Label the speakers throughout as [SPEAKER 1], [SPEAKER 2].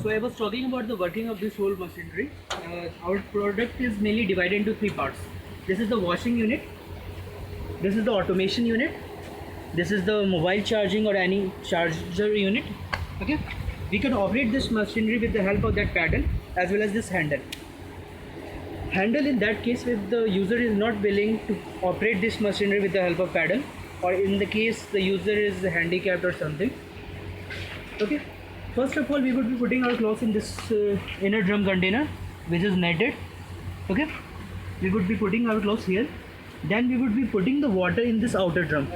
[SPEAKER 1] So I was talking about the working of this whole machinery. Our product is mainly divided into three parts. This is the washing unit, this is the automation unit, this is the mobile charging or any charger unit. Okay, we can operate this machinery with the help of that paddle as well as this handle. Handle in that case, if the user is not willing to operate this machinery with the help of paddle, or in the case the user is handicapped or something. Okay, first of all we would be putting our clothes in this inner drum container which is netted. Okay, we would be putting our clothes here, then we would be putting the water in this outer drum.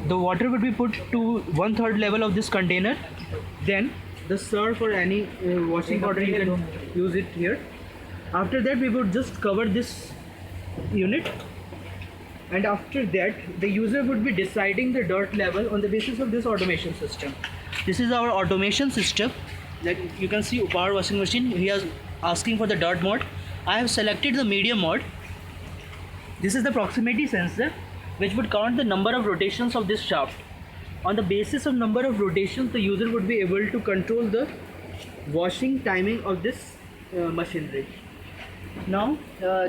[SPEAKER 1] The water would be put to 1/3 level of this container, then the surf or any washing powder you can use it here. After that we would just cover this unit, and after that the user would be deciding the dirt level on the basis of this automation system. This is our automation system. Like you can see, power washing machine, he is asking for the dirt mode. I have selected the medium mode. This is the proximity sensor which would count the number of rotations of this shaft. On the basis of number of rotations, the user would be able to control the washing timing of this machinery. Now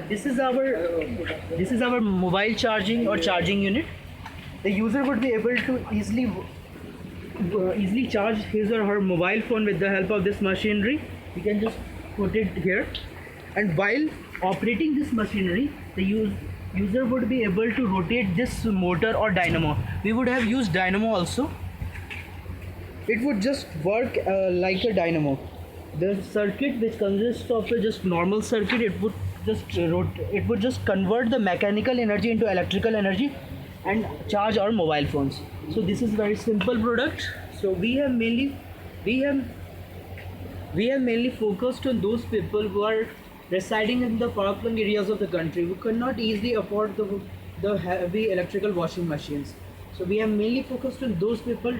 [SPEAKER 1] this is our mobile charging or charging unit. The user would be able to easily charge his or her mobile phone with the help of this machinery. You can just put it here, and while operating this machinery, the user would be able to rotate this motor or dynamo. We would have used dynamo also. It would just work like a dynamo. The circuit, which consists of a just normal circuit, it would just convert the mechanical energy into electrical energy and charge our mobile phones. So this is very simple product. So we have mainly focused on those people who are residing in the far-flung areas of the country who cannot easily afford the heavy electrical washing machines. So we have mainly focused on those people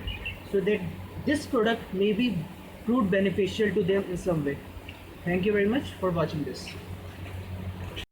[SPEAKER 1] so that this product may be proved beneficial to them in some way. Thank you very much for watching this.